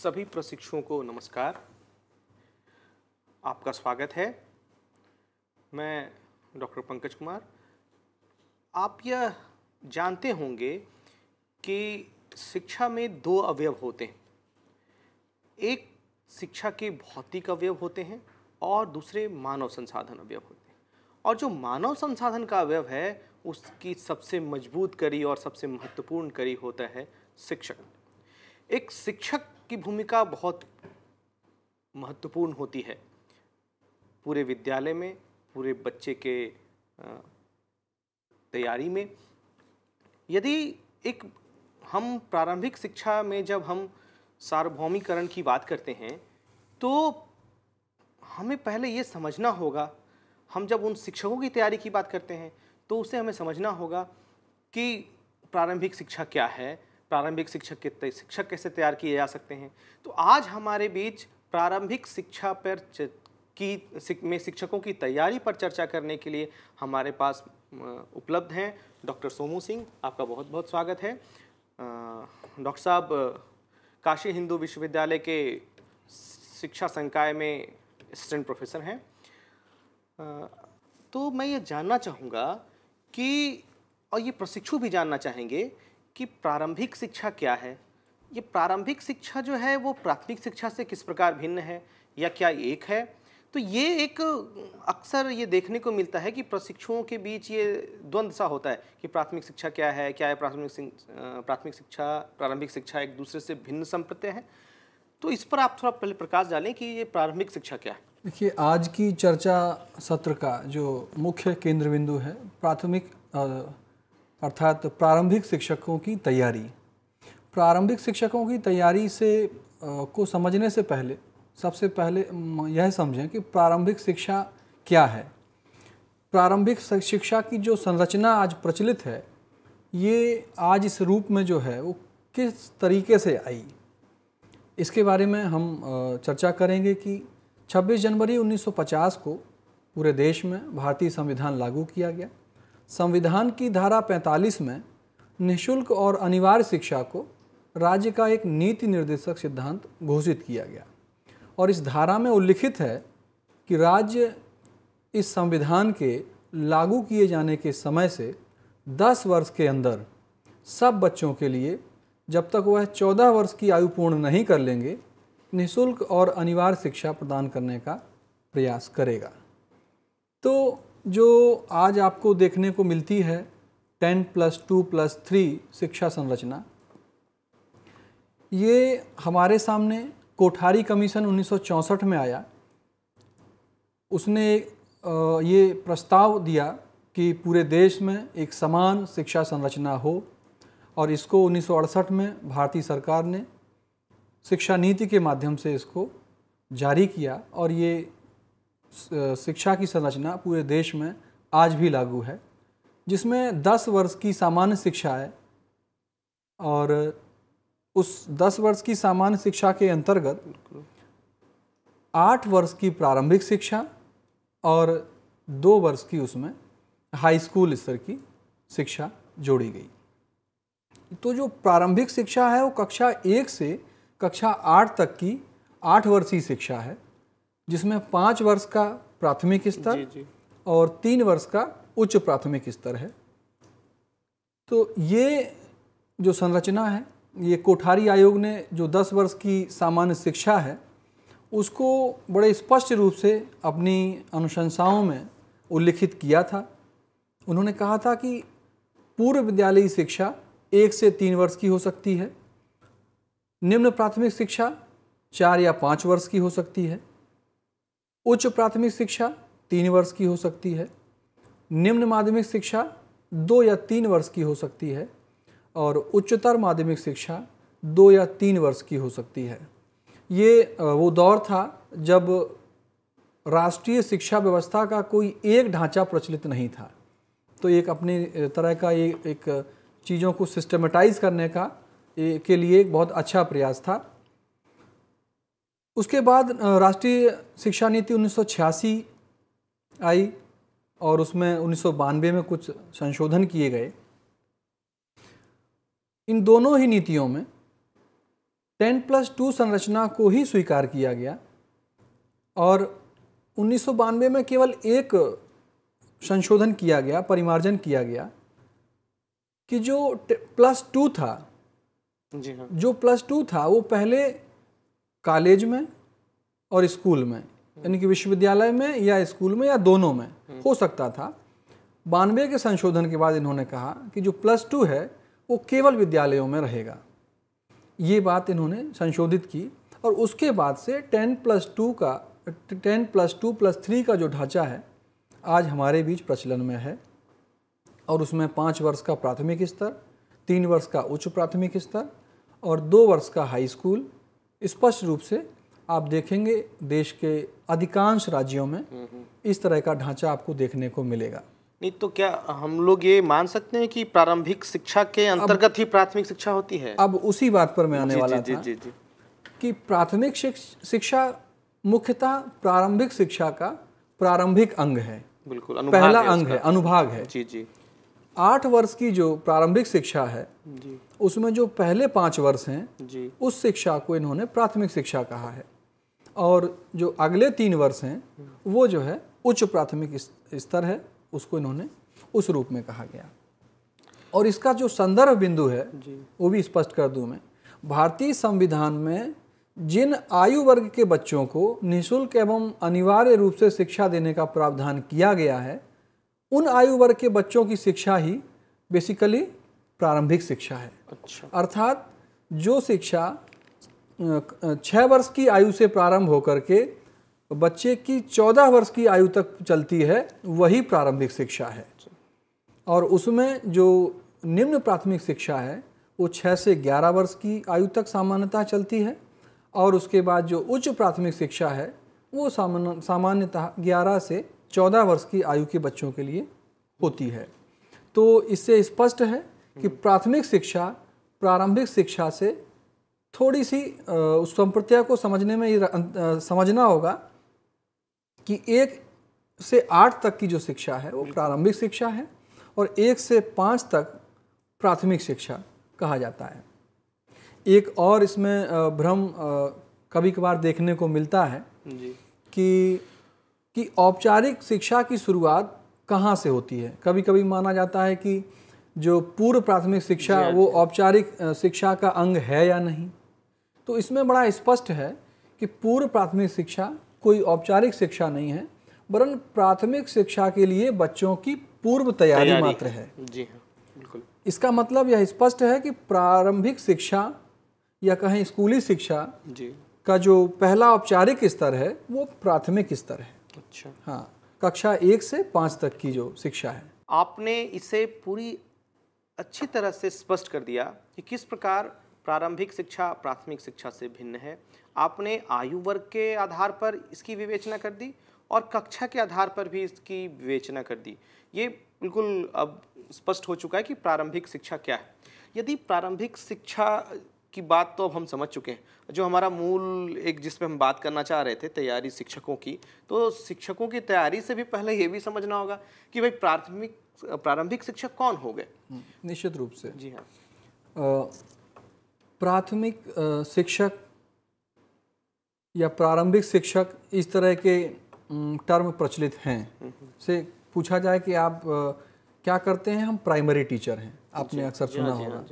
सभी प्रशिक्षुओं को नमस्कार। आपका स्वागत है। मैं डॉक्टर पंकज कुमार। आप यह जानते होंगे कि शिक्षा में दो अवयव होते हैं। एक शिक्षा के भौतिक अवयव होते हैं और दूसरे मानव संसाधन अवयव होते हैं। और जो मानव संसाधन का अवयव है उसकी सबसे मजबूत कड़ी और सबसे महत्वपूर्ण कड़ी होता है शिक्षक। एक शिक्षक की भूमिका बहुत महत्वपूर्ण होती है पूरे विद्यालय में, पूरे बच्चे के तैयारी में। यदि हम प्रारंभिक शिक्षा में जब हम सार्वभौमिकरण की बात करते हैं तो हमें पहले ये समझना होगा, हम जब उन शिक्षकों की तैयारी की बात करते हैं तो उसे हमें समझना होगा कि प्रारंभिक शिक्षा क्या है, प्रारंभिक शिक्षक कैसे तैयार किए जा सकते हैं। तो आज हमारे बीच प्रारंभिक शिक्षा पर में शिक्षकों की तैयारी पर चर्चा करने के लिए हमारे पास उपलब्ध हैं डॉक्टर सोमू सिंह। आपका बहुत बहुत स्वागत है। डॉक्टर साहब काशी हिंदू विश्वविद्यालय के शिक्षा संकाय में असिस्टेंट प्रोफेसर हैं। तो मैं ये जानना चाहूँगा कि, और ये प्रशिक्षु भी जानना चाहेंगे कि प्रारंभिक शिक्षा क्या है। ये प्रारंभिक शिक्षा जो है वो प्राथमिक शिक्षा से किस प्रकार भिन्न है या क्या एक है। तो ये एक अक्सर ये देखने को मिलता है कि प्रशिक्षुओं के बीच ये द्वंद्व सा होता है कि प्राथमिक शिक्षा क्या है प्राथमिक शिक्षा, प्रारंभिक शिक्षा एक दूसरे से भिन्न संप्रत्यय है। तो इस पर आप थोड़ा पहले प्रकाश डालें कि ये प्रारंभिक शिक्षा क्या है। देखिए, आज की चर्चा सत्र का जो मुख्य केंद्र बिंदु है प्राथमिक अर्थात प्रारंभिक शिक्षकों की तैयारी। प्रारंभिक शिक्षकों की तैयारी को समझने से पहले सबसे पहले यह समझें कि प्रारंभिक शिक्षा क्या है। प्रारंभिक शिक्षा की जो संरचना आज प्रचलित है, ये आज इस रूप में जो है वो किस तरीके से आई, इसके बारे में हम चर्चा करेंगे कि 26 जनवरी 1950 को पूरे देश में भारतीय संविधान लागू किया गया। संविधान की धारा 45 में निःशुल्क और अनिवार्य शिक्षा को राज्य का एक नीति निर्देशक सिद्धांत घोषित किया गया और इस धारा में उल्लिखित है कि राज्य इस संविधान के लागू किए जाने के समय से 10 वर्ष के अंदर सब बच्चों के लिए, जब तक वह 14 वर्ष की आयु पूर्ण नहीं कर लेंगे, निःशुल्क और अनिवार्य शिक्षा प्रदान करने का प्रयास करेगा। तो जो आज आपको देखने को मिलती है 10+2+3 शिक्षा संरचना, ये हमारे सामने कोठारी कमीशन 1964 में आया। उसने ये प्रस्ताव दिया कि पूरे देश में एक समान शिक्षा संरचना हो और इसको 1968 में भारतीय सरकार ने शिक्षा नीति के माध्यम से इसको जारी किया और ये शिक्षा की संरचना पूरे देश में आज भी लागू है, जिसमें 10 वर्ष की सामान्य शिक्षा है और उस 10 वर्ष की सामान्य शिक्षा के अंतर्गत 8 वर्ष की प्रारंभिक शिक्षा और 2 वर्ष की उसमें हाई स्कूल स्तर की शिक्षा जोड़ी गई। तो जो प्रारंभिक शिक्षा है वो कक्षा 1 से कक्षा 8 तक की 8 वर्षीय शिक्षा है, जिसमें 5 वर्ष का प्राथमिक स्तर और 3 वर्ष का उच्च प्राथमिक स्तर है। तो ये जो संरचना है, ये कोठारी आयोग ने जो 10 वर्ष की सामान्य शिक्षा है उसको बड़े स्पष्ट रूप से अपनी अनुशंसाओं में उल्लिखित किया था। उन्होंने कहा था कि पूर्व विद्यालयी शिक्षा 1 से 3 वर्ष की हो सकती है, निम्न प्राथमिक शिक्षा 4 या 5 वर्ष की हो सकती है, उच्च प्राथमिक शिक्षा 3 वर्ष की हो सकती है, निम्न माध्यमिक शिक्षा 2 या 3 वर्ष की हो सकती है और उच्चतर माध्यमिक शिक्षा 2 या 3 वर्ष की हो सकती है। ये वो दौर था जब राष्ट्रीय शिक्षा व्यवस्था का कोई एक ढांचा प्रचलित नहीं था, तो एक अपनी तरह का एक चीज़ों को सिस्टमेटाइज करने के लिए एक बहुत अच्छा प्रयास था। उसके बाद राष्ट्रीय शिक्षा नीति 1986 आई और उसमें 1992 में कुछ संशोधन किए गए। इन दोनों ही नीतियों में 10+2 संरचना को ही स्वीकार किया गया और 1992 में केवल एक संशोधन किया गया, परिमार्जन किया गया कि जो +2 था, जी हाँ, जो +2 था वो पहले कॉलेज में और स्कूल में, यानी कि विश्वविद्यालय में या स्कूल में या दोनों में हो सकता था। 92 के संशोधन के बाद इन्होंने कहा कि जो +2 है वो केवल विद्यालयों में रहेगा। ये बात इन्होंने संशोधित की और उसके बाद से 10+2+3 का जो ढांचा है आज हमारे बीच प्रचलन में है और उसमें 5 वर्ष का प्राथमिक स्तर, 3 वर्ष का उच्च प्राथमिक स्तर और 2 वर्ष का हाई स्कूल। स्पष्ट रूप से आप देखेंगे देश के अधिकांश राज्यों में इस तरह का ढांचा आपको देखने को मिलेगा। नहीं तो क्या हम लोग ये मान सकते हैं कि प्रारंभिक शिक्षा के अंतर्गत ही प्राथमिक शिक्षा होती है? अब उसी बात पर मैं आने वाला जी, था जी, जी, कि प्राथमिक शिक्षा मुख्यतः प्रारंभिक शिक्षा का प्रारंभिक अंग है, बिल्कुल अनुभाग पहला है अंग उसका। है, अनुभाग है। जी जी 8 वर्ष की जो प्रारंभिक शिक्षा है जी उसमें जो पहले 5 वर्ष हैं जी उस शिक्षा को इन्होंने प्राथमिक शिक्षा कहा है और जो अगले 3 वर्ष हैं वो जो है उच्च प्राथमिक स्तर है, उसको इन्होंने उस रूप में कहा गया। और इसका जो संदर्भ बिंदु है वो भी स्पष्ट कर दूं मैं, भारतीय संविधान में जिन आयु वर्ग के बच्चों को निःशुल्क एवं अनिवार्य रूप से शिक्षा देने का प्रावधान किया गया है उन आयु वर्ग के बच्चों की शिक्षा ही बेसिकली प्रारंभिक शिक्षा है। अच्छा, अर्थात जो शिक्षा 6 वर्ष की आयु से प्रारंभ होकर के बच्चे की 14 वर्ष की आयु तक चलती है वही प्रारंभिक शिक्षा है। और उसमें जो निम्न प्राथमिक शिक्षा है वो 6 से 11 वर्ष की आयु तक सामान्यतः चलती है और उसके बाद जो उच्च प्राथमिक शिक्षा है वो सामान्यतः 11 से 14 वर्ष की आयु के बच्चों के लिए होती है। तो इससे स्पष्ट है कि प्राथमिक शिक्षा प्रारंभिक शिक्षा से थोड़ी सी उस संप्रत्या को समझने में समझना होगा कि 1 से 8 तक की जो शिक्षा है वो प्रारंभिक शिक्षा है और 1 से 5 तक प्राथमिक शिक्षा कहा जाता है। एक और इसमें भ्रम कभी कभार देखने को मिलता है जी कि औपचारिक शिक्षा की शुरुआत कहाँ से होती है। कभी कभी माना जाता है कि जो पूर्व प्राथमिक शिक्षा वो औपचारिक शिक्षा का अंग है या नहीं। तो इसमें बड़ा स्पष्ट है कि पूर्व प्राथमिक शिक्षा कोई औपचारिक शिक्षा नहीं है वरन प्राथमिक शिक्षा के लिए बच्चों की पूर्व तैयारी मात्र है। जी हाँ, बिल्कुल। इसका मतलब यह स्पष्ट है कि प्रारंभिक शिक्षा या कहें स्कूली शिक्षा जी का जो पहला औपचारिक स्तर है वो प्राथमिक स्तर है। अच्छा, हाँ, कक्षा 1 से 5 तक की जो शिक्षा है। आपने इसे पूरी अच्छी तरह से स्पष्ट कर दिया कि किस प्रकार प्रारंभिक शिक्षा प्राथमिक शिक्षा से भिन्न है। आपने आयु वर्ग के आधार पर इसकी विवेचना कर दी और कक्षा के आधार पर भी इसकी विवेचना कर दी। ये बिल्कुल अब स्पष्ट हो चुका है कि प्रारंभिक शिक्षा क्या है। यदि प्रारंभिक शिक्षा की बात तो अब हम समझ चुके हैं, जो हमारा मूल एक जिस पे हम बात करना चाह रहे थे तैयारी शिक्षकों की, तो शिक्षकों की तैयारी से भी पहले ये भी समझना होगा कि भाई प्रारंभिक शिक्षक कौन हो गए। निश्चित रूप से जी हाँ, प्राथमिक शिक्षक या प्रारंभिक शिक्षक इस तरह के टर्म प्रचलित हैं। से पूछा जाए कि आप क्या करते हैं, हम प्राइमरी टीचर हैं, आपने अक्सर सुना होगा।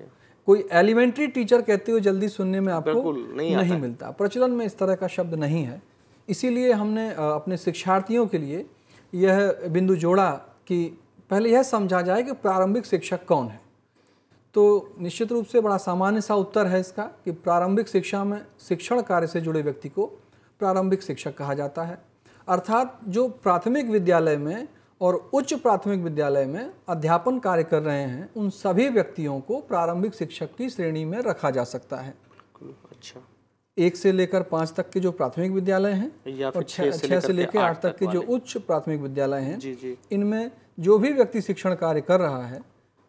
कोई एलिमेंट्री टीचर कहते हुए जल्दी सुनने में आपको नहीं मिलता, प्रचलन में इस तरह का शब्द नहीं है। इसीलिए हमने अपने शिक्षार्थियों के लिए यह बिंदु जोड़ा कि पहले यह समझा जाए कि प्रारंभिक शिक्षक कौन है। तो निश्चित रूप से बड़ा सामान्य सा उत्तर है इसका कि प्रारंभिक शिक्षा में शिक्षण कार्य से जुड़े व्यक्ति को प्रारंभिक शिक्षक कहा जाता है। अर्थात जो प्राथमिक विद्यालय में और उच्च प्राथमिक विद्यालय में अध्यापन कार्य कर रहे हैं उन सभी व्यक्तियों को प्रारंभिक शिक्षक की श्रेणी में रखा जा सकता है। अच्छा, 1 से लेकर 5 तक के जो प्राथमिक विद्यालय हैं और 6 से लेकर 8 तक के जो उच्च प्राथमिक विद्यालय हैं, इनमें जो भी व्यक्ति शिक्षण कार्य कर रहा है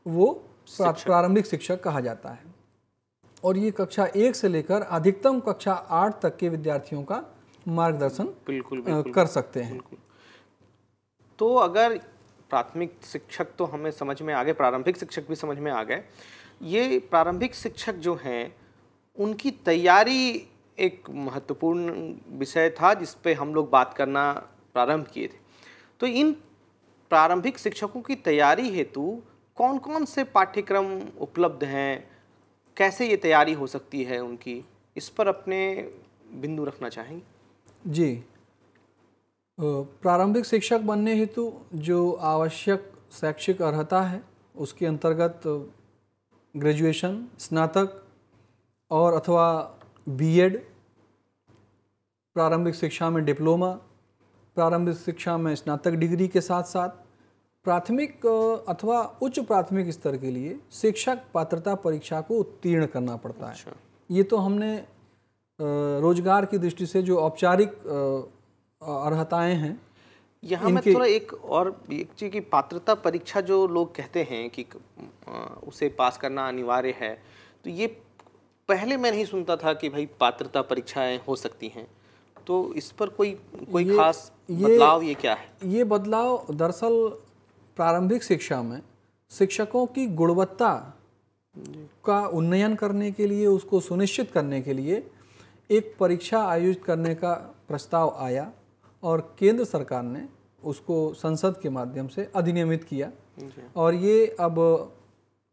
वो प्रारंभिक शिक्षक कहा जाता है। और ये कक्षा 1 से लेकर अधिकतम कक्षा 8 तक के विद्यार्थियों का मार्गदर्शन कर सकते हैं। तो अगर प्राथमिक शिक्षक तो हमें समझ में आ गए, प्रारंभिक शिक्षक भी समझ में आ गए, ये प्रारंभिक शिक्षक जो हैं उनकी तैयारी एक महत्वपूर्ण विषय था जिस पे हम लोग बात करना प्रारंभ किए थे। तो इन प्रारंभिक शिक्षकों की तैयारी हेतु कौन कौन से पाठ्यक्रम उपलब्ध हैं, कैसे ये तैयारी हो सकती है उनकी, इस पर अपने बिंदु रखना चाहेंगे? जी, प्रारंभिक शिक्षक बनने हेतु जो आवश्यक शैक्षिक अर्हता है उसके अंतर्गत ग्रेजुएशन, स्नातक और अथवा बीएड, प्रारंभिक शिक्षा में डिप्लोमा, प्रारंभिक शिक्षा में स्नातक डिग्री के साथ साथ प्राथमिक अथवा उच्च प्राथमिक स्तर के लिए शिक्षक पात्रता परीक्षा को उत्तीर्ण करना पड़ता है। अच्छा। ये तो हमने रोजगार की दृष्टि से जो औपचारिक अर्हताएं हैं यहाँ मैं थोड़ा एक चीज़ की पात्रता परीक्षा जो लोग कहते हैं कि उसे पास करना अनिवार्य है, तो ये पहले मैं नहीं सुनता था कि भाई पात्रता परीक्षाएं हो सकती हैं। तो इस पर कोई खास बदलाव ये क्या है? ये बदलाव दरअसल प्रारंभिक शिक्षा में शिक्षकों की गुणवत्ता का उन्नयन करने के लिए, उसको सुनिश्चित करने के लिए एक परीक्षा आयोजित करने का प्रस्ताव आया और केंद्र सरकार ने उसको संसद के माध्यम से अधिनियमित किया। और ये अब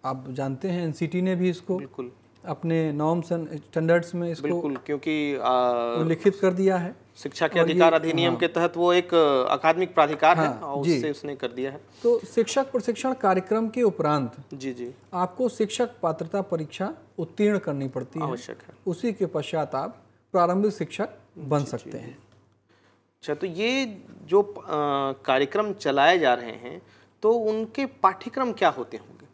आप जानते हैं एनसीटी ने भी इसको बिल्कुल अपने नॉर्म्स एंड स्टैंडर्ड्स में इसको बिल्कुल, क्योंकि उल्लिखित कर दिया है। शिक्षा के अधिकार अधिनियम के तहत वो एक अकादमिक प्राधिकार है और उससे उसने कर दिया है। तो शिक्षक प्रशिक्षण कार्यक्रम के उपरांत जी आपको शिक्षक पात्रता परीक्षा उत्तीर्ण करनी पड़ती है, आवश्यक है। उसी के पश्चात आप प्रारंभिक शिक्षक बन सकते हैं। अच्छा, तो ये जो कार्यक्रम चलाए जा रहे हैं तो उनके पाठ्यक्रम क्या होते होंगे?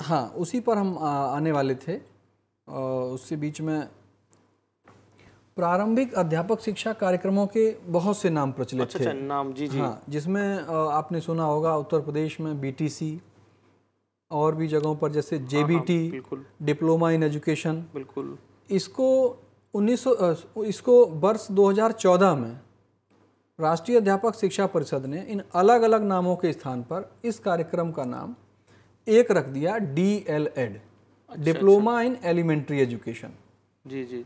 हाँ, उसी पर हम आने वाले थे। उससे बीच में प्रारंभिक अध्यापक शिक्षा कार्यक्रमों के बहुत से नाम प्रचलित थे। अच्छा, नाम जी। हाँ, जिसमें आपने सुना होगा उत्तर प्रदेश में बीटीसी और भी जगहों पर जैसे जेबीटी, डिप्लोमा इन एजुकेशन। बिल्कुल। इसको वर्ष 2014 में राष्ट्रीय अध्यापक शिक्षा परिषद ने इन अलग अलग नामों के स्थान पर इस कार्यक्रम का नाम एक रख दिया, DLED, diploma in elementary education. जी।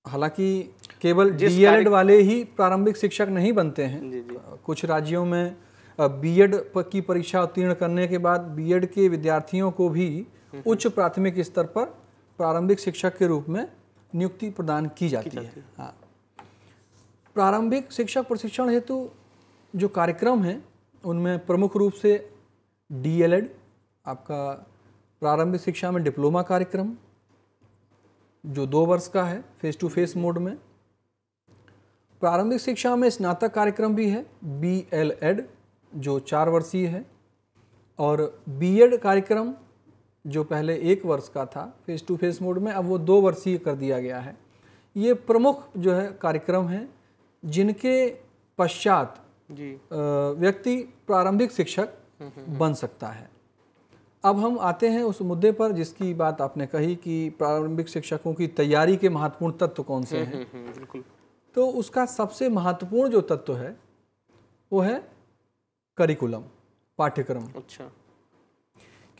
हालांकि केवल DLED वाले ही प्रारंभिक शिक्षक नहीं बनते हैं। जी। कुछ राज्यों में बीएड की परीक्षा उत्तीर्ण करने के बाद बीएड के विद्यार्थियों को भी उच्च प्राथमिक स्तर पर प्रारंभिक शिक्षक के रूप में नियुक्ति प्रदान की जाती है। हाँ, प्रारंभिक शिक्षक प्रशिक्षण हेतु जो कार्यक्रम हैं उनमें प्रमुख रूप से DLED, आपका प्रारंभिक शिक्षा में डिप्लोमा कार्यक्रम जो 2 वर्ष का है फेस टू फेस मोड में, प्रारंभिक शिक्षा में स्नातक कार्यक्रम भी है BLED जो 4 वर्षीय है, और बीएड कार्यक्रम जो पहले 1 वर्ष का था फेस टू फेस मोड में, अब वो 2 वर्षीय कर दिया गया है। ये प्रमुख जो है कार्यक्रम हैं जिनके पश्चात व्यक्ति प्रारंभिक शिक्षक बन सकता है। अब हम आते हैं उस मुद्दे पर जिसकी बात आपने कही कि प्रारंभिक शिक्षकों की तैयारी के महत्वपूर्ण तत्व कौन से हैं। बिल्कुल। तो उसका सबसे महत्वपूर्ण जो तत्व है वो है करिकुलम, पाठ्यक्रम। अच्छा,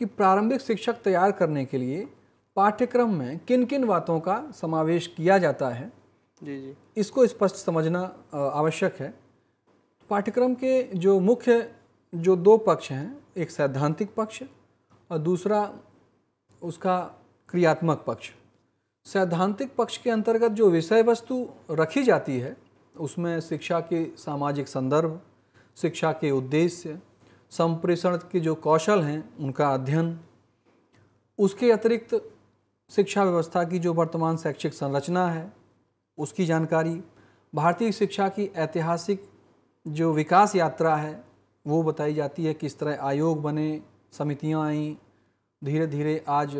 कि प्रारंभिक शिक्षक तैयार करने के लिए पाठ्यक्रम में किन किन बातों का समावेश किया जाता है, जी, इसको स्पष्ट समझना आवश्यक है। पाठ्यक्रम के जो मुख्य 2 पक्ष हैं, एक सैद्धांतिक पक्ष और दूसरा उसका क्रियात्मक पक्ष। सैद्धांतिक पक्ष के अंतर्गत जो विषय वस्तु रखी जाती है उसमें शिक्षा के सामाजिक संदर्भ, शिक्षा के उद्देश्य, संप्रेषण के जो कौशल हैं उनका अध्ययन, उसके अतिरिक्त शिक्षा व्यवस्था की जो वर्तमान शैक्षिक संरचना है उसकी जानकारी, भारतीय शिक्षा की ऐतिहासिक जो विकास यात्रा है वो बताई जाती है, किस तरह आयोग बने, समितियां आईं, धीरे धीरे आज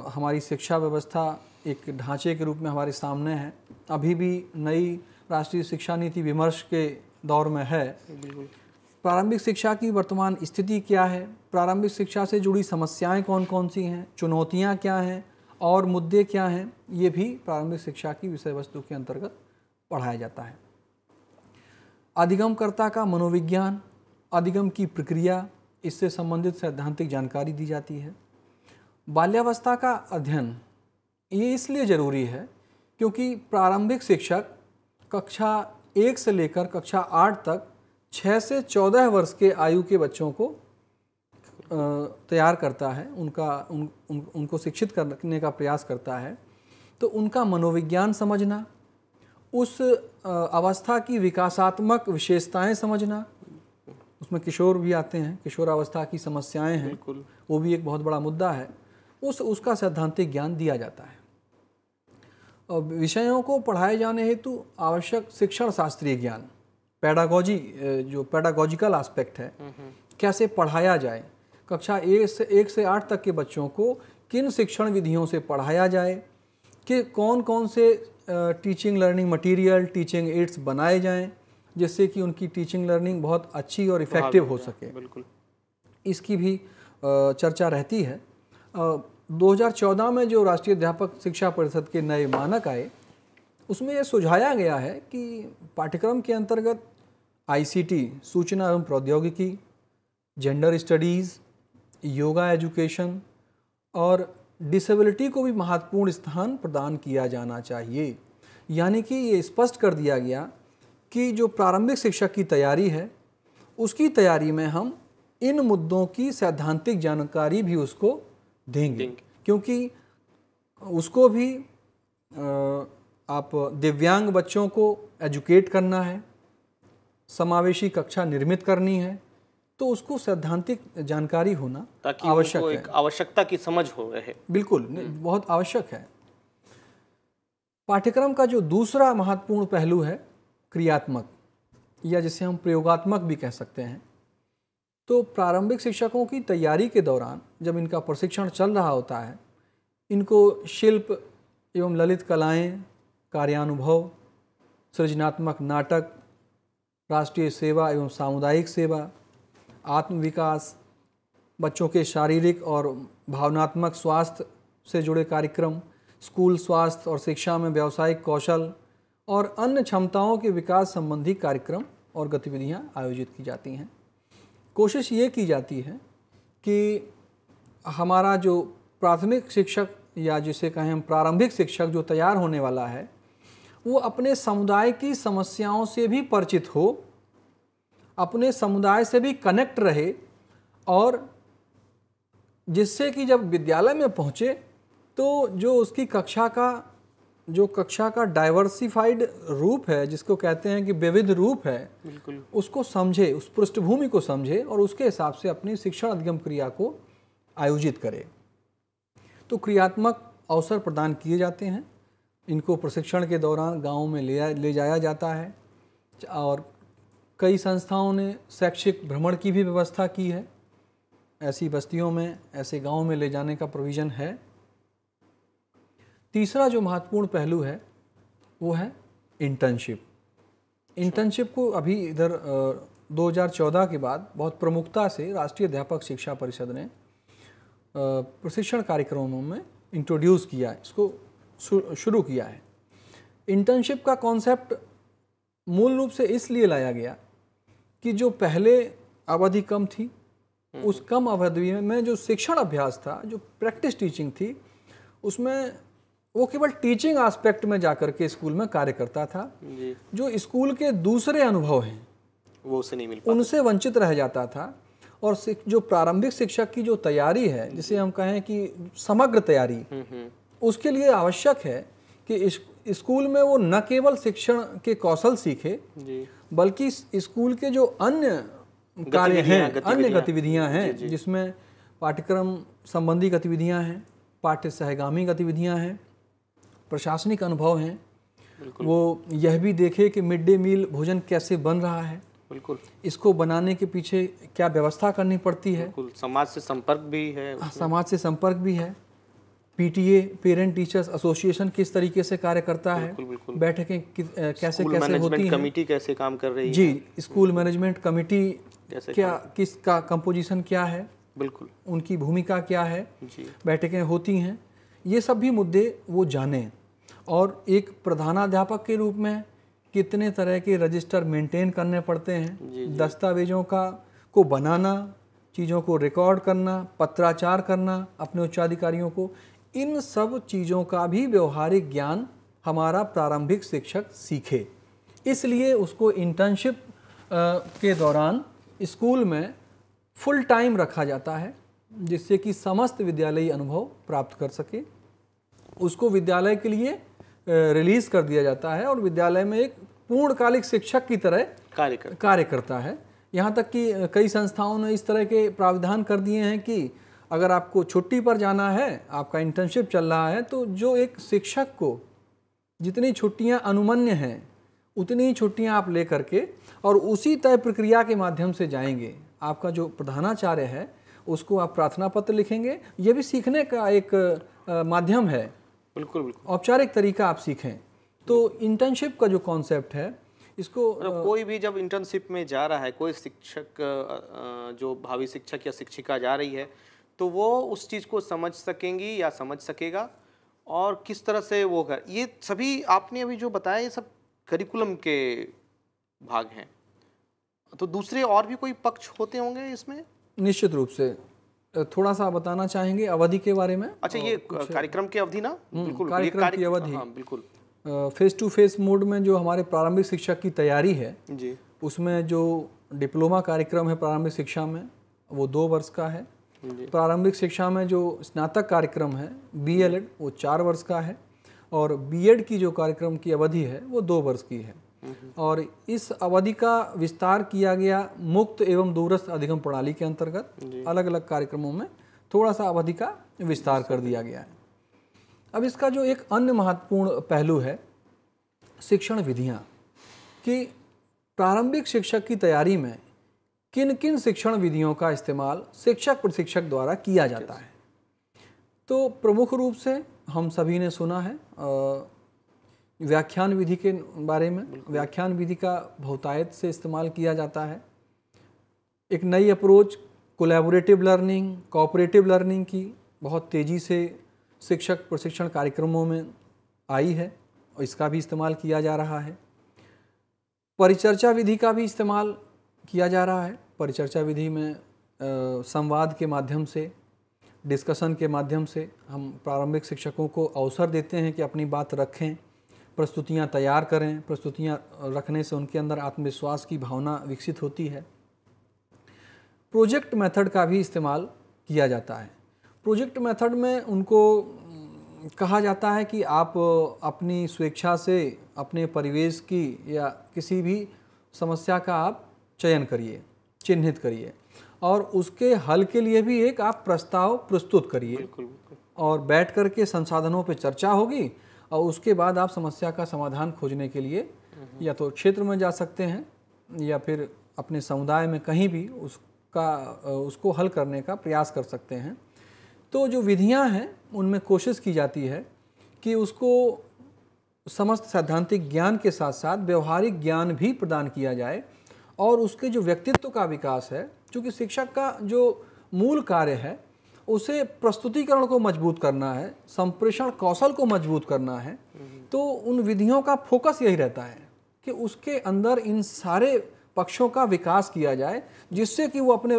हमारी शिक्षा व्यवस्था एक ढांचे के रूप में हमारे सामने है। अभी भी नई राष्ट्रीय शिक्षा नीति विमर्श के दौर में है। प्रारंभिक शिक्षा की वर्तमान स्थिति क्या है, प्रारंभिक शिक्षा से जुड़ी समस्याएं कौन कौन सी हैं, चुनौतियां क्या हैं और मुद्दे क्या हैं, ये भी प्रारंभिक शिक्षा की विषय वस्तु के अंतर्गत पढ़ाया जाता है। अधिगमकर्ता का मनोविज्ञान, अधिगम की प्रक्रिया, इससे संबंधित सैद्धांतिक जानकारी दी जाती है। बाल्यावस्था का अध्ययन, ये इसलिए ज़रूरी है क्योंकि प्रारंभिक शिक्षक कक्षा 1 से लेकर कक्षा 8 तक 6 से 14 वर्ष के आयु के बच्चों को तैयार करता है, उनको शिक्षित करने का प्रयास करता है। तो उनका मनोविज्ञान समझना, उस अवस्था की विकासात्मक विशेषताएं समझना, उसमें किशोर भी आते हैं, किशोरावस्था की समस्याएं हैं, वो भी एक बहुत बड़ा मुद्दा है, उसका सैद्धांतिक ज्ञान दिया जाता है। और विषयों को पढ़ाए जाने हेतु आवश्यक शिक्षण शास्त्रीय ज्ञान, पैडागॉजी, जो पैडागॉजिकल एस्पेक्ट है, कैसे पढ़ाया जाए, कक्षा 1 से 8 तक के बच्चों को किन शिक्षण विधियों से पढ़ाया जाए, कि कौन कौन से teaching learning material, teaching ads बनाए जाएं जिससे कि उनकी टीचिंग लर्निंग बहुत अच्छी और इफ़ेक्टिव हो सके। बिल्कुल, इसकी भी चर्चा रहती है। 2014 में जो राष्ट्रीय अध्यापक शिक्षा परिषद के नए मानक आए, उसमें यह सुझाया गया है कि पाठ्यक्रम के अंतर्गत ICT, सूचना एवं प्रौद्योगिकी, जेंडर स्टडीज़, योगा एजुकेशन और डिसेबिलिटी को भी महत्वपूर्ण स्थान प्रदान किया जाना चाहिए। यानी कि ये स्पष्ट कर दिया गया कि जो प्रारंभिक शिक्षक की तैयारी है, उसकी तैयारी में हम इन मुद्दों की सैद्धांतिक जानकारी भी उसको देंगे, क्योंकि उसको भी आप दिव्यांग बच्चों को एजुकेट करना है, समावेशी कक्षा निर्मित करनी है, तो उसको सैद्धांतिक जानकारी होना आवश्यक है, एक आवश्यकता की समझ हो रहे। बिल्कुल, बहुत आवश्यक है। पाठ्यक्रम का जो दूसरा महत्वपूर्ण पहलू है क्रियात्मक, या जिसे हम प्रयोगात्मक भी कह सकते हैं। तो प्रारंभिक शिक्षकों की तैयारी के दौरान जब इनका प्रशिक्षण चल रहा होता है, इनको शिल्प एवं ललित कलाएं, कार्यानुभव, सृजनात्मक नाटक, राष्ट्रीय सेवा एवं सामुदायिक सेवा, आत्मविकास, बच्चों के शारीरिक और भावनात्मक स्वास्थ्य से जुड़े कार्यक्रम, स्कूल स्वास्थ्य और शिक्षा में व्यावसायिक कौशल और अन्य क्षमताओं के विकास संबंधी कार्यक्रम और गतिविधियां आयोजित की जाती हैं। कोशिश ये की जाती है कि हमारा जो प्राथमिक शिक्षक, या जिसे कहें हम प्रारंभिक शिक्षक, जो तैयार होने वाला है, वो अपने समुदाय की समस्याओं से भी परिचित हो, अपने समुदाय से भी कनेक्ट रहे, और जिससे कि जब विद्यालय में पहुँचे तो जो उसकी कक्षा का डाइवर्सिफाइड रूप है, जिसको कहते हैं कि विविध रूप है, बिल्कुल, उसको समझे, उस पृष्ठभूमि को समझे और उसके हिसाब से अपनी शिक्षण अधिगम क्रिया को आयोजित करे। तो क्रियात्मक अवसर प्रदान किए जाते हैं, इनको प्रशिक्षण के दौरान गाँव में ले जाया जाता है, और कई संस्थाओं ने शैक्षिक भ्रमण की भी व्यवस्था की है। ऐसी बस्तियों में, ऐसे गाँव में ले जाने का प्रोविज़न है। तीसरा जो महत्वपूर्ण पहलू है वो है इंटर्नशिप। इंटर्नशिप को अभी इधर 2014 के बाद बहुत प्रमुखता से राष्ट्रीय अध्यापक शिक्षा परिषद ने प्रशिक्षण कार्यक्रमों में इंट्रोड्यूस किया है, इसको शुरू किया है। इंटर्नशिप का कॉन्सेप्ट मूल रूप से इसलिए लाया गया कि जो पहले अवधि कम थी, उस कम अवधि में जो शिक्षण अभ्यास था, जो प्रैक्टिस टीचिंग थी, उसमें वो केवल टीचिंग एस्पेक्ट में जाकर के स्कूल में कार्य करता था। जो स्कूल के दूसरे अनुभव हैं वो उसे नहीं मिल पाता, उनसे वंचित रह जाता था। और जो प्रारंभिक शिक्षक की जो तैयारी है, जिसे हम कहें कि समग्र तैयारी, उसके लिए आवश्यक है कि स्कूल में वो न केवल शिक्षण के कौशल सीखे, बल्कि स्कूल के जो अन्य कार्य हैं, अन्य गतिविधियां हैं, जिसमें पाठ्यक्रम संबंधी गतिविधियां हैं, पाठ्य सहगामी गतिविधियां हैं, प्रशासनिक अनुभव हैं, वो यह भी देखे कि मिड डे मील भोजन कैसे बन रहा है, बिल्कुल, इसको बनाने के पीछे क्या व्यवस्था करनी पड़ती है, समाज से संपर्क भी है, समाज से संपर्क भी है, PTA, पेरेंट टीचर्स एसोसिएशन किस तरीके से कार्य करता है, बैठकें कैसे होती हैं, कमेटी कैसे काम कर रही है, जी, स्कूल मैनेजमेंट कमेटी क्या, किसका कंपोजिशन क्या है, बिल्कुल, उनकी भूमिका क्या है, बैठकें होती हैं, ये सब भी मुद्दे वो जाने। और एक प्रधानाध्यापक के रूप में कितने तरह के रजिस्टर मेंटेन करने पड़ते हैं, दस्तावेजों को बनाना, चीज़ों को रिकॉर्ड करना, पत्राचार करना अपने उच्चाधिकारियों को, इन सब चीज़ों का भी व्यवहारिक ज्ञान हमारा प्रारंभिक शिक्षक सीखे। इसलिए उसको इंटर्नशिप के दौरान स्कूल में फुल टाइम रखा जाता है, जिससे कि समस्त विद्यालयी अनुभव प्राप्त कर सके। उसको विद्यालय के लिए रिलीज़ कर दिया जाता है और विद्यालय में एक पूर्णकालिक शिक्षक की तरह कार्य करता है। यहाँ तक कि कई संस्थाओं ने इस तरह के प्रावधान कर दिए हैं कि अगर आपको छुट्टी पर जाना है, आपका इंटर्नशिप चल रहा है, तो जो एक शिक्षक को जितनी छुट्टियाँ अनुमन्य हैं उतनी ही छुट्टियाँ आप ले करके और उसी तय प्रक्रिया के माध्यम से जाएंगे। आपका जो प्रधानाचार्य है उसको आप प्रार्थना पत्र लिखेंगे। ये भी सीखने का एक माध्यम है। बिल्कुल बिल्कुल औपचारिक तरीका आप सीखें। तो इंटर्नशिप का जो कॉन्सेप्ट है इसको कोई भी जब इंटर्नशिप में जा रहा है, कोई शिक्षक जो भावी शिक्षक या शिक्षिका जा रही है, तो वो उस चीज़ को समझ सकेंगी या समझ सकेगा और किस तरह से वो कर, ये सभी आपने अभी जो बताया ये सब करिकुलम के भाग हैं। तो दूसरे और भी कोई पक्ष होते होंगे इसमें? निश्चित रूप से। थोड़ा सा बताना चाहेंगे अवधि के बारे में? अच्छा, ये कार्यक्रम की अवधि ना? बिल्कुल, कार्यक्रम की अवधि। हाँ बिल्कुल। फेस टू फेस मोड में जो हमारे प्रारंभिक शिक्षा की तैयारी है जी, उसमें जो डिप्लोमा कार्यक्रम है प्रारंभिक शिक्षा में वो 2 वर्ष का है। प्रारंभिक शिक्षा में जो स्नातक कार्यक्रम है BLED वो 4 वर्ष का है और BEd की जो कार्यक्रम की अवधि है वो 2 वर्ष की है। और इस अवधि का विस्तार किया गया मुक्त एवं दूरस्थ अधिगम प्रणाली के अंतर्गत अलग अलग कार्यक्रमों में थोड़ा सा अवधि का विस्तार कर दिया गया है। अब इसका जो एक अन्य महत्वपूर्ण पहलू है शिक्षण विधियाँ, कि प्रारंभिक शिक्षक की तैयारी में किन किन शिक्षण विधियों का इस्तेमाल शिक्षक प्रशिक्षक द्वारा किया जाता है। तो प्रमुख रूप से हम सभी ने सुना है व्याख्यान विधि के बारे में। व्याख्यान विधि का बहुतायत से इस्तेमाल किया जाता है। एक नई approach collaborative learning, cooperative learning की बहुत तेज़ी से शिक्षक प्रशिक्षण कार्यक्रमों में आई है और इसका भी इस्तेमाल किया जा रहा है। परिचर्चा विधि का भी इस्तेमाल किया जा रहा है। परिचर्चा विधि में संवाद के माध्यम से, डिस्कशन के माध्यम से हम प्रारंभिक शिक्षकों को अवसर देते हैं कि अपनी बात रखें, प्रस्तुतियाँ तैयार करें। प्रस्तुतियाँ रखने से उनके अंदर आत्मविश्वास की भावना विकसित होती है। प्रोजेक्ट मेथड का भी इस्तेमाल किया जाता है। प्रोजेक्ट मेथड में उनको कहा जाता है कि आप अपनी स्वेच्छा से अपने परिवेश की या किसी भी समस्या का आप चयन करिए, चिन्हित करिए और उसके हल के लिए भी एक आप प्रस्ताव प्रस्तुत करिए और बैठ कर के संसाधनों पर चर्चा होगी और उसके बाद आप समस्या का समाधान खोजने के लिए या तो क्षेत्र में जा सकते हैं या फिर अपने समुदाय में कहीं भी उसको हल करने का प्रयास कर सकते हैं। तो जो विधियां हैं उनमें कोशिश की जाती है कि उसको समस्त सैद्धांतिक ज्ञान के साथ साथ व्यवहारिक ज्ञान भी प्रदान किया जाए और उसके जो व्यक्तित्व का विकास है, क्योंकि शिक्षक का जो मूल कार्य है उसे प्रस्तुतिकरण को मजबूत करना है, संप्रेषण कौशल को मजबूत करना है, तो उन विधियों का फोकस यही रहता है कि उसके अंदर इन सारे पक्षों का विकास किया जाए जिससे कि वो अपने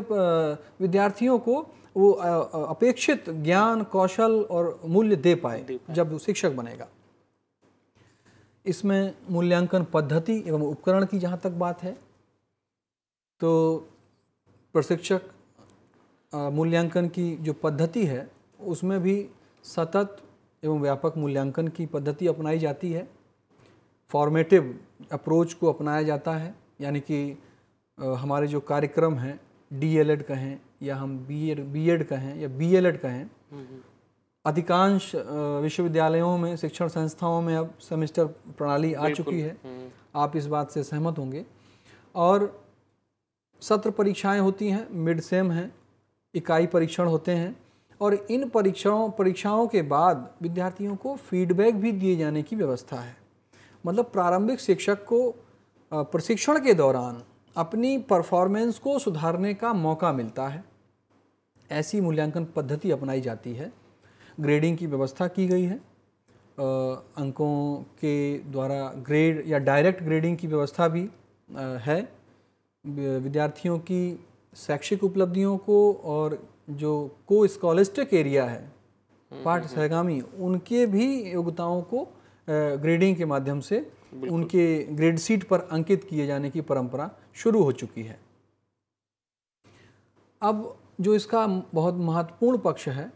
विद्यार्थियों को वो अपेक्षित ज्ञान, कौशल और मूल्य दे पाए जब वो शिक्षक बनेगा। इसमें मूल्यांकन पद्धति एवं उपकरण की जहाँ तक बात है तो प्रशिक्षक मूल्यांकन की जो पद्धति है उसमें भी सतत एवं व्यापक मूल्यांकन की पद्धति अपनाई जाती है। फॉर्मेटिव अप्रोच को अपनाया जाता है, यानी कि हमारे जो कार्यक्रम हैं DLED कहें या हम BEd कहें या BLED कहें, अधिकांश विश्वविद्यालयों में, शिक्षण संस्थाओं में अब सेमेस्टर प्रणाली आ चुकी है। आप इस बात से सहमत होंगे। और सत्र परीक्षाएं होती हैं, मिड सेम हैं, इकाई परीक्षण होते हैं और इन परीक्षाओं के बाद विद्यार्थियों को फीडबैक भी दिए जाने की व्यवस्था है। मतलब प्रारंभिक शिक्षक को प्रशिक्षण के दौरान अपनी परफॉर्मेंस को सुधारने का मौका मिलता है। ऐसी मूल्यांकन पद्धति अपनाई जाती है। ग्रेडिंग की व्यवस्था की गई है। अंकों के द्वारा ग्रेड या डायरेक्ट ग्रेडिंग की व्यवस्था भी है। विद्यार्थियों की शैक्षिक उपलब्धियों को और जो को स्कॉलिस्टिक एरिया है पाठ सहगामी, उनके भी योग्यताओं को ग्रेडिंग के माध्यम से उनके ग्रेड शीट पर अंकित किए जाने की परंपरा शुरू हो चुकी है। अब जो इसका बहुत महत्वपूर्ण पक्ष है,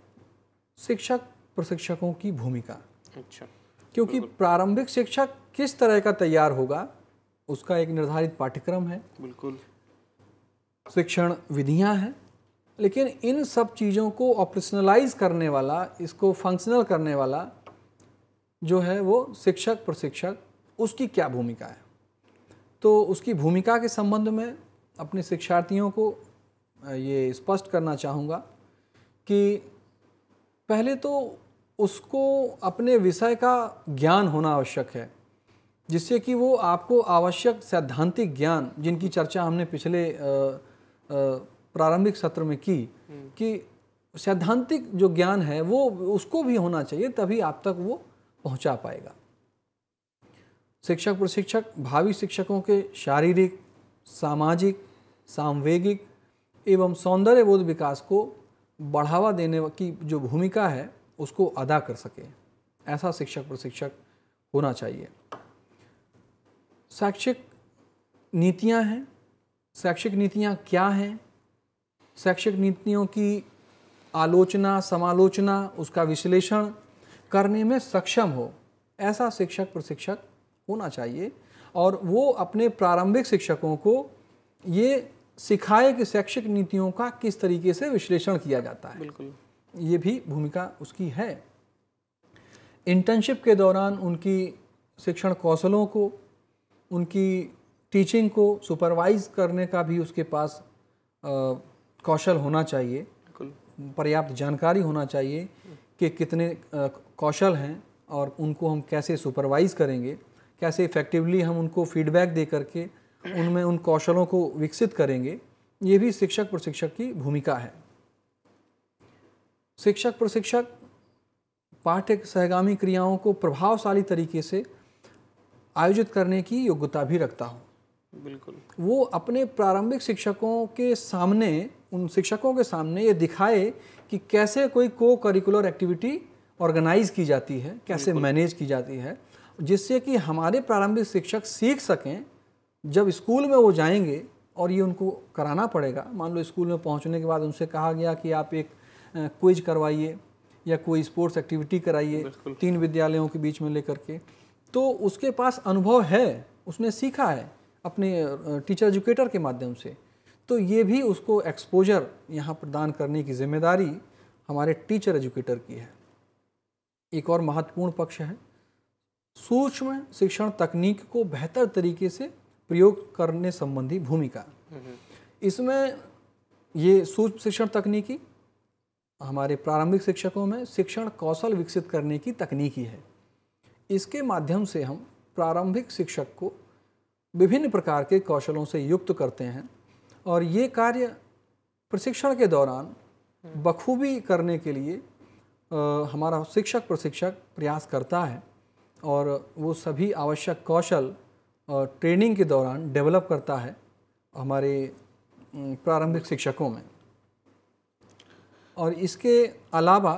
शिक्षक प्रशिक्षकों की भूमिका। अच्छा। क्योंकि प्रारंभिक शिक्षक किस तरह का तैयार होगा, उसका एक निर्धारित पाठ्यक्रम है, बिल्कुल, शिक्षण विधियां हैं, लेकिन इन सब चीज़ों को ऑपरेशनलाइज करने वाला, इसको फंक्शनल करने वाला जो है वो शिक्षक प्रशिक्षक, उसकी क्या भूमिका है। तो उसकी भूमिका के संबंध में अपने शिक्षार्थियों को ये स्पष्ट करना चाहूँगा कि पहले तो उसको अपने विषय का ज्ञान होना आवश्यक है, जिससे कि वो आपको आवश्यक सैद्धांतिक ज्ञान, जिनकी चर्चा हमने पिछले प्रारंभिक सत्र में की, कि सैद्धांतिक जो ज्ञान है वो उसको भी होना चाहिए, तभी आप तक वो पहुंचा पाएगा। शिक्षक प्रशिक्षक भावी शिक्षकों के शारीरिक, सामाजिक, सांवेगिक एवं सौंदर्य बोध विकास को बढ़ावा देने की जो भूमिका है उसको अदा कर सके, ऐसा शिक्षक प्रशिक्षक होना चाहिए। शैक्षिक नीतियां हैं, शैक्षिक नीतियां क्या हैं, शैक्षिक नीतियों की आलोचना, समालोचना, उसका विश्लेषण करने में सक्षम हो, ऐसा शिक्षक प्रशिक्षक होना चाहिए। और वो अपने प्रारंभिक शिक्षकों को ये सिखाए कि शैक्षिक नीतियों का किस तरीके से विश्लेषण किया जाता है। बिल्कुल, ये भी भूमिका उसकी है। इंटर्नशिप के दौरान उनकी शिक्षण कौशलों को, उनकी टीचिंग को सुपरवाइज करने का भी उसके पास कौशल होना चाहिए, पर्याप्त जानकारी होना चाहिए कि कितने कौशल हैं और उनको हम कैसे सुपरवाइज करेंगे, कैसे इफ़ेक्टिवली हम उनको फीडबैक दे करके उनमें उन कौशलों को विकसित करेंगे। ये भी शिक्षक प्रशिक्षक की भूमिका है। शिक्षक प्रशिक्षक पाठ्य सहगामी क्रियाओं को प्रभावशाली तरीके से आयोजित करने की योग्यता भी रखता हो। बिल्कुल, वो अपने प्रारंभिक शिक्षकों के सामने, उन शिक्षकों के सामने ये दिखाए कि कैसे कोई को करिकुलर एक्टिविटी ऑर्गेनाइज की जाती है, कैसे मैनेज की जाती है, जिससे कि हमारे प्रारंभिक शिक्षक सीख सकें। जब स्कूल में वो जाएंगे और ये उनको कराना पड़ेगा, मान लो स्कूल में पहुंचने के बाद उनसे कहा गया कि आप एक क्विज करवाइए या कोई स्पोर्ट्स एक्टिविटी कराइए 3 विद्यालयों के बीच में लेकर के, तो उसके पास अनुभव है, उसने सीखा है अपने टीचर एजुकेटर के माध्यम से। तो ये भी उसको एक्सपोजर यहाँ प्रदान करने की जिम्मेदारी हमारे टीचर एजुकेटर की है। एक और महत्वपूर्ण पक्ष है सूक्ष्म शिक्षण तकनीक को बेहतर तरीके से प्रयोग करने संबंधी भूमिका। इसमें ये सूक्ष्म शिक्षण तकनीकी हमारे प्रारंभिक शिक्षकों में शिक्षण कौशल विकसित करने की तकनीकी है। इसके माध्यम से हम प्रारंभिक शिक्षक को विभिन्न प्रकार के कौशलों से युक्त करते हैं और ये कार्य प्रशिक्षण के दौरान बखूबी करने के लिए हमारा शिक्षक प्रशिक्षक प्रयास करता है और वो सभी आवश्यक कौशल ट्रेनिंग के दौरान डेवलप करता है हमारे प्रारंभिक शिक्षकों में। और इसके अलावा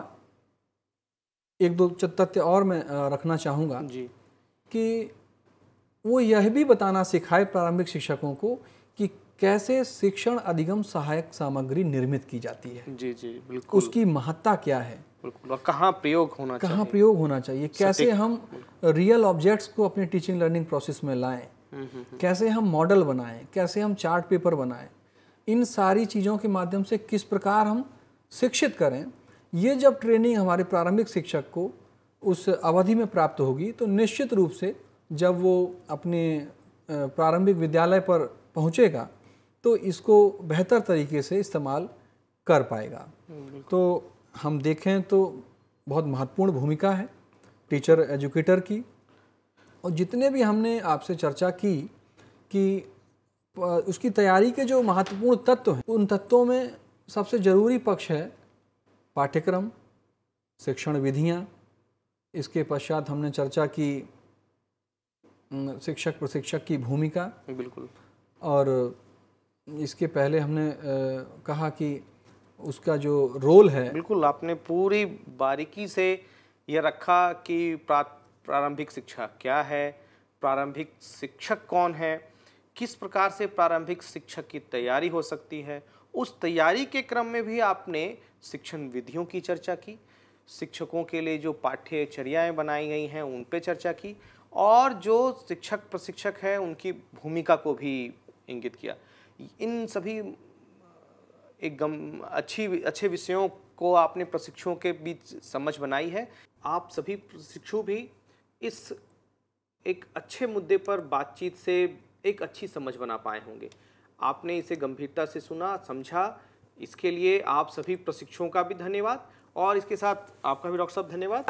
एक दो तथ्य और मैं रखना चाहूँगा कि वो यह भी बताना सिखाए प्रारंभिक शिक्षकों को कि कैसे शिक्षण अधिगम सहायक सामग्री निर्मित की जाती है। जी जी बिल्कुल, उसकी महत्ता क्या है, बिल्कुल, और कहाँ प्रयोग होना चाहिए, कैसे हम रियल ऑब्जेक्ट्स को अपने टीचिंग लर्निंग प्रोसेस में लाएं, कैसे हम मॉडल बनाएं, कैसे हम चार्ट पेपर बनाएं, इन सारी चीज़ों के माध्यम से किस प्रकार हम शिक्षित करें। ये जब ट्रेनिंग हमारे प्रारंभिक शिक्षक को उस अवधि में प्राप्त होगी तो निश्चित रूप से जब वो अपने प्रारंभिक विद्यालय पर पहुंचेगा तो इसको बेहतर तरीके से इस्तेमाल कर पाएगा। तो हम देखें तो बहुत महत्वपूर्ण भूमिका है टीचर एजुकेटर की। और जितने भी हमने आपसे चर्चा की कि उसकी तैयारी के जो महत्वपूर्ण तत्व हैं, उन तत्वों में सबसे ज़रूरी पक्ष है पाठ्यक्रम, शिक्षण विधियाँ। इसके पश्चात हमने चर्चा की शिक्षक प्रशिक्षक की भूमिका। बिल्कुल। और इसके पहले हमने कहा कि उसका जो रोल है। बिल्कुल, आपने पूरी बारीकी से ये रखा कि प्रारंभिक शिक्षा क्या है, प्रारंभिक शिक्षक कौन है, किस प्रकार से प्रारंभिक शिक्षक की तैयारी हो सकती है। उस तैयारी के क्रम में भी आपने शिक्षण विधियों की चर्चा की, शिक्षकों के लिए जो पाठ्यचर्याएं बनाई गई हैं उन पे चर्चा की, और जो शिक्षक प्रशिक्षक है उनकी भूमिका को भी इंगित किया। इन सभी एक अच्छे विषयों को आपने प्रशिक्षुओं के बीच समझ बनाई है। आप सभी प्रशिक्षु भी इस एक अच्छे मुद्दे पर बातचीत से एक अच्छी समझ बना पाए होंगे। आपने इसे गंभीरता से सुना, समझा, इसके लिए आप सभी प्रशिक्षुओं का भी धन्यवाद, और इसके साथ आपका भी डॉक्टर साहब धन्यवाद।